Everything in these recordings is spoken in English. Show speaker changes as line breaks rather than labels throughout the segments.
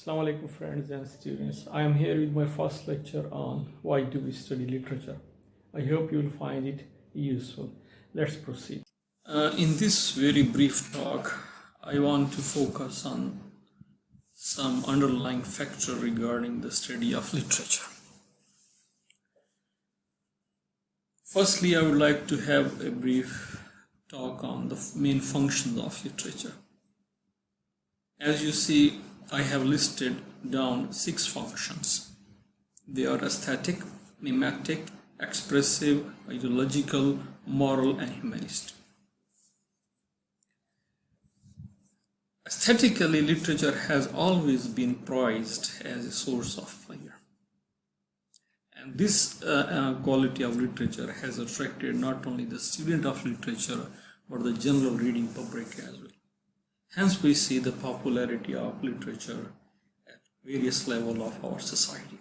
Assalamu alaikum friends and students. I am here with my first lecture on why do we study literature. I hope you will find it useful. Let's proceed. In this very brief talk, I want to focus on some underlying factor regarding the study of literature. Firstly, I would like to have a brief talk on the main functions of literature. As you see, I have listed down 6 functions. They are aesthetic, mimetic, expressive, ideological, moral, and humanist. Aesthetically, literature has always been prized as a source of pleasure. And this quality of literature has attracted not only the student of literature, but the general reading public as well. Hence, we see the popularity of literature at various levels of our society.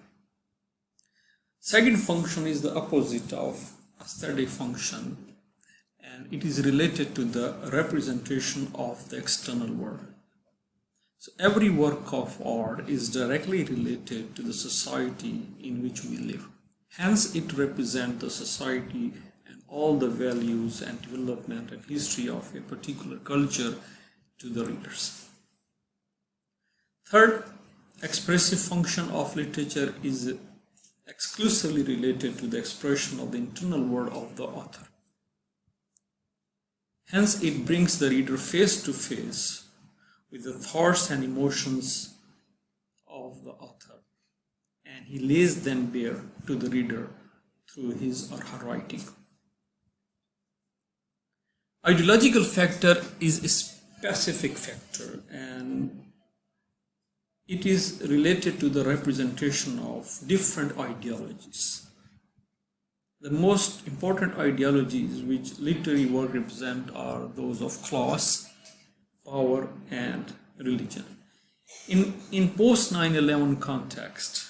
Second function is the opposite of aesthetic function, and it is related to the representation of the external world. So every work of art is directly related to the society in which we live. Hence, it represents the society and all the values and development and history of a particular culture to the readers. Third, expressive function of literature is exclusively related to the expression of the internal world of the author. Hence, it brings the reader face to face with the thoughts and emotions of the author, and he lays them bare to the reader through his or her writing. Ideological factor is a specific factor, and it is related to the representation of different ideologies. The most important ideologies which literary work represent are those of class, power, and religion. In post 9/11 context,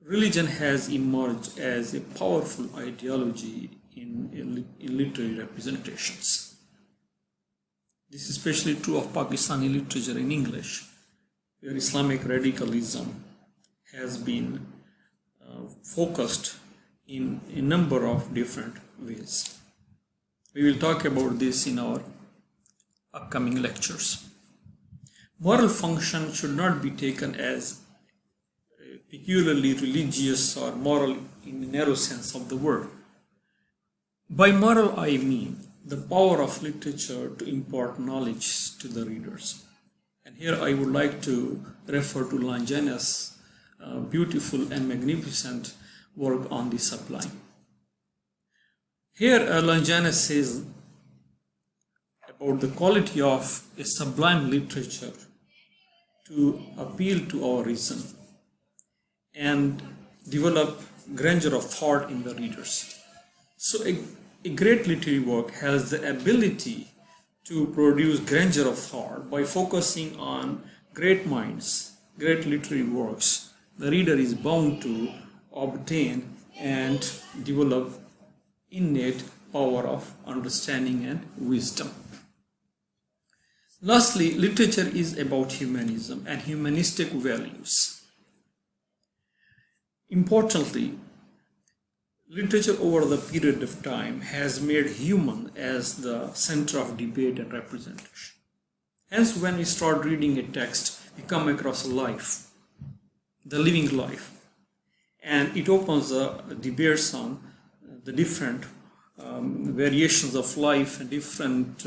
religion has emerged as a powerful ideology in literary representations. This is especially true of Pakistani literature in English, where Islamic radicalism has been focused in a number of different ways. We will talk about this in our upcoming lectures. Moral function should not be taken as peculiarly religious or moral in the narrow sense of the word. By moral, I mean the power of literature to impart knowledge to the readers. And here I would like to refer to Longinus' beautiful and magnificent work on the sublime. Here Longinus says about the quality of a sublime literature to appeal to our reason and develop grandeur of thought in the readers. So a great literary work has the ability to produce grandeur of thought by focusing on great minds, great literary works. The reader is bound to obtain and develop innate power of understanding and wisdom. Lastly, literature is about humanism and humanistic values. Importantly, literature over the period of time has made human as the center of debate and representation. Hence, when we start reading a text, we come across a life, the living life, and it opens the debates on the different variations of life and different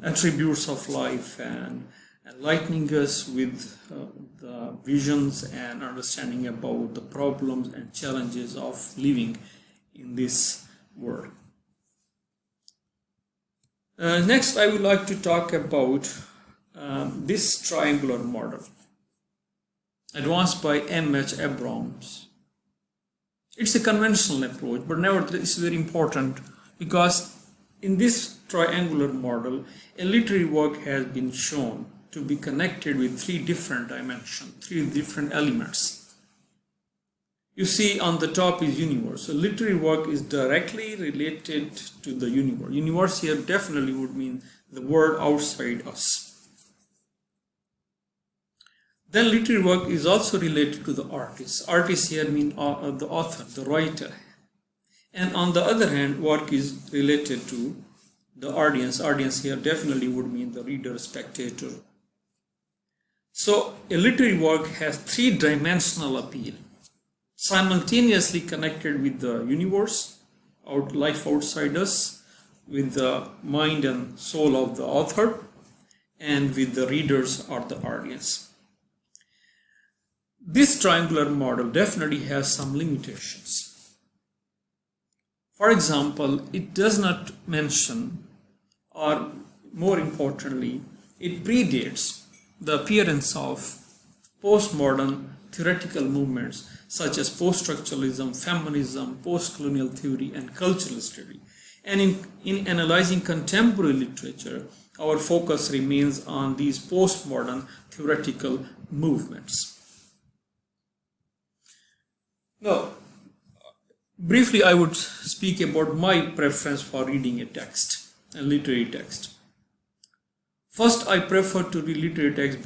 attributes of life, and enlightening us with the visions and understanding about the problems and challenges of living in this world. Next, I would like to talk about this triangular model advanced by M.H. Abrams. It's a conventional approach, but nevertheless it's very important because in this triangular model, a literary work has been shown to be connected with 3 different dimensions, 3 different elements. You see on the top is universe. So literary work is directly related to the universe. Universe here definitely would mean the world outside us. Then literary work is also related to the artist. Artist here mean the author, the writer. And on the other hand, work is related to the audience. Audience here definitely would mean the reader, spectator. So a literary work has three-dimensional appeal, simultaneously connected with the universe, life outside us, with the mind and soul of the author, and with the readers or the audience. This triangular model definitely has some limitations. For example, it does not mention, or more importantly, it predates the appearance of postmodern theoretical movements such as post-structuralism, feminism, post-colonial theory, and cultural study. And in analyzing contemporary literature, our focus remains on these postmodern theoretical movements. Now, briefly, I would speak about my preference for reading a text, a literary text. First, I prefer to read literary text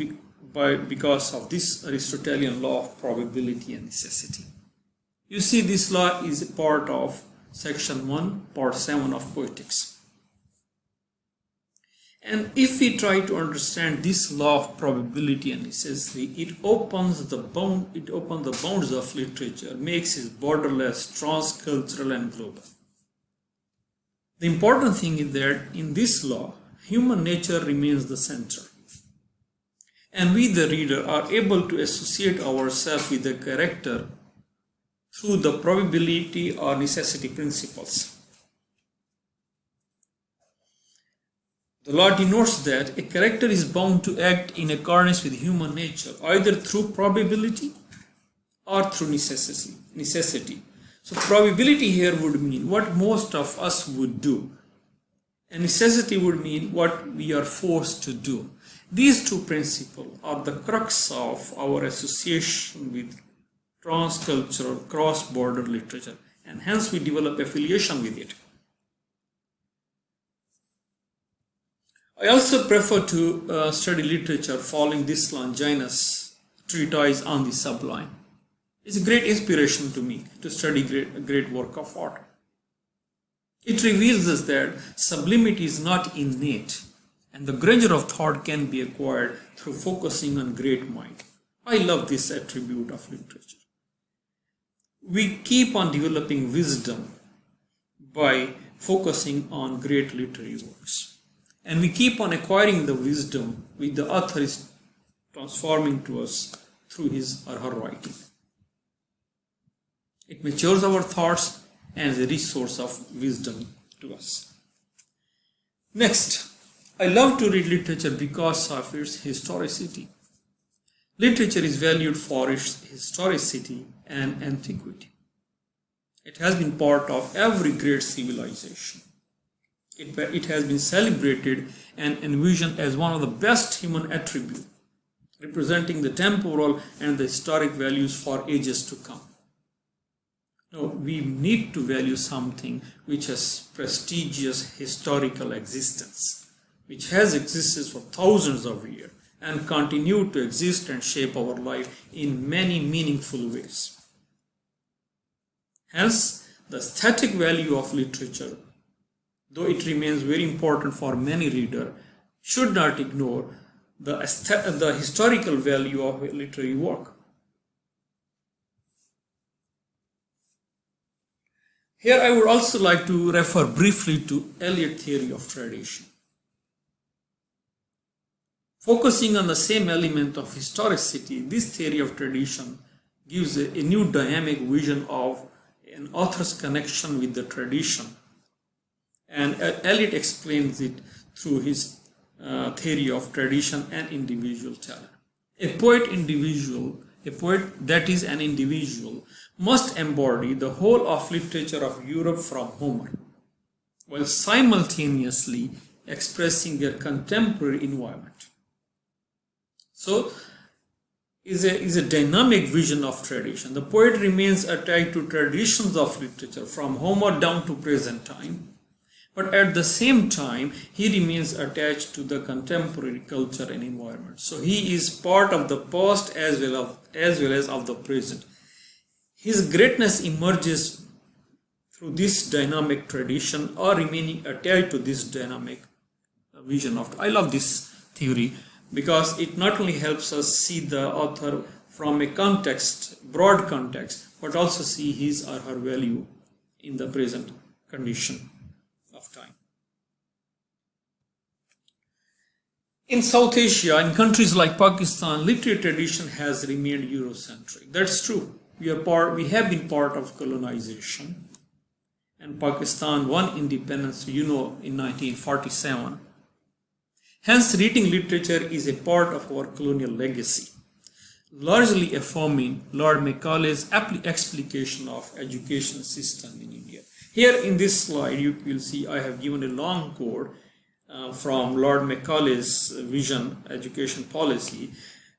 because of this Aristotelian law of probability and necessity. You see, this law is a part of section 1, part 7 of Poetics. And if we try to understand this law of probability and necessity, it opens the bounds of literature, makes it borderless, transcultural, and global. The important thing is that in this law, human nature remains the center. And we, the reader, are able to associate ourselves with the character through the probability or necessity principles. The law denotes that a character is bound to act in accordance with human nature, either through probability or through necessity. So probability here would mean what most of us would do, and necessity would mean what we are forced to do. These two principles are the crux of our association with transcultural, cross-border literature, and hence we develop affiliation with it. I also prefer to study literature following this Longinus treatise on the sublime. It's a great inspiration to me to study a great work of art. It reveals us that sublimity is not innate, and the grandeur of thought can be acquired through focusing on great mind. I love this attribute of literature. We keep on developing wisdom by focusing on great literary works. And we keep on acquiring the wisdom which the author is transforming to us through his or her writing. It matures our thoughts and is a resource of wisdom to us. Next, I love to read literature because of its historicity. Literature is valued for its historicity and antiquity. It has been part of every great civilization. It has been celebrated and envisioned as one of the best human attributes, representing the temporal and the historic values for ages to come. Now, we need to value something which has prestigious historical existence, which has existed for thousands of years and continue to exist and shape our life in many meaningful ways. Hence, the aesthetic value of literature, though it remains very important for many readers, should not ignore the historical value of a literary work. Here I would also like to refer briefly to Eliot's theory of tradition. Focusing on the same element of historicity, this theory of tradition gives a new dynamic vision of an author's connection with the tradition. And Eliot explains it through his theory of tradition and individual talent. A poet that is an individual must embody the whole of literature of Europe from Homer, while simultaneously expressing their contemporary environment. So, is a dynamic vision of tradition. The poet remains attached to traditions of literature from Homer down to present time, But at the same time, he remains attached to the contemporary culture and environment. So he is part of the past as well as of the present. His greatness emerges through this dynamic tradition or remaining attached to this dynamic vision of. I love this theory because it not only helps us see the author from a context, broad context, but also see his or her value in the present condition of time. In South Asia, in countries like Pakistan, literary tradition has remained Eurocentric. That's true. We have been part of colonization, and Pakistan won independence, in 1947. Hence, reading literature is a part of our colonial legacy, largely affirming Lord Macaulay's explication of education system in India. Here in this slide, you will see I have given a long quote from Lord Macaulay's vision education policy.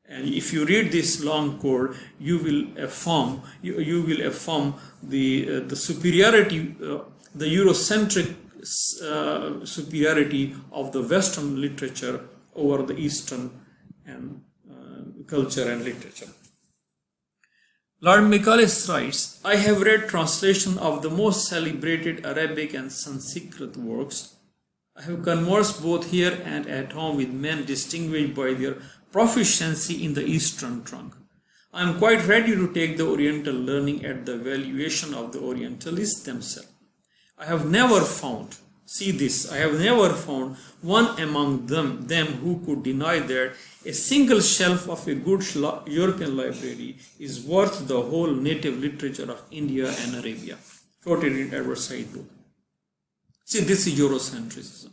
And if you read this long quote, you will affirm the superiority, the Eurocentric superiority of the Western literature over the Eastern and culture and literature. Lord Macaulay writes, I have read translation of the most celebrated Arabic and Sanskrit works. I have conversed both here and at home with men distinguished by their proficiency in the Eastern trunk. I am quite ready to take the Oriental learning at the valuation of the Orientalists themselves. I have never found one among them who could deny that a single shelf of a good European library is worth the whole native literature of India and Arabia. Quoted in Edward Said book. See, this is Eurocentrism.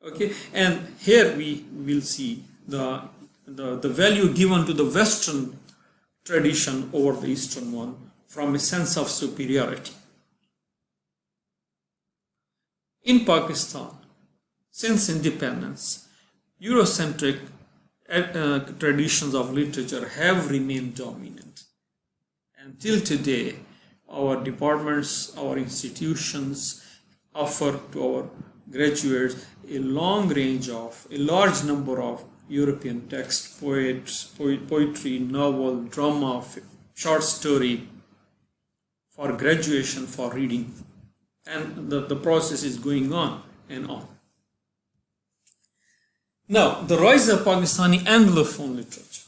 Okay, and here we will see the value given to the Western tradition over the Eastern one from a sense of superiority. In Pakistan, since independence, Eurocentric traditions of literature have remained dominant. Until today, our departments, our institutions offer to our graduates a large number of European texts, poetry, novel, drama, short story for graduation, for reading. And the process is going on and on. Now, the rise of Pakistani Anglophone literature.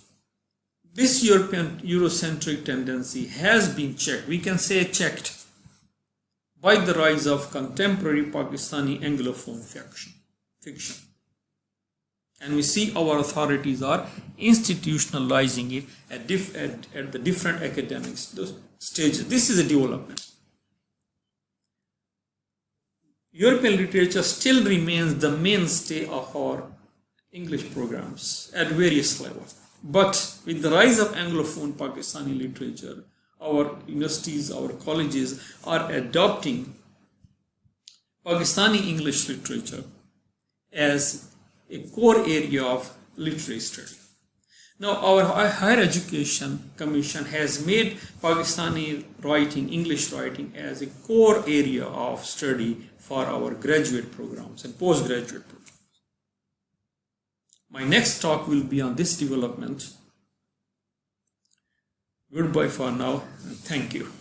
This European Eurocentric tendency has been checked, we can say checked, by the rise of contemporary Pakistani Anglophone fiction. And we see our authorities are institutionalizing it at the different academic stages. This is a development. European literature still remains the mainstay of our English programs at various levels. But with the rise of Anglophone Pakistani literature, our universities, our colleges are adopting Pakistani English literature as a core area of literary study. Now, our Higher Education Commission has made Pakistani writing, English writing, as a core area of study for our graduate programs and postgraduate programs. My next talk will be on this development. Goodbye for now, and thank you.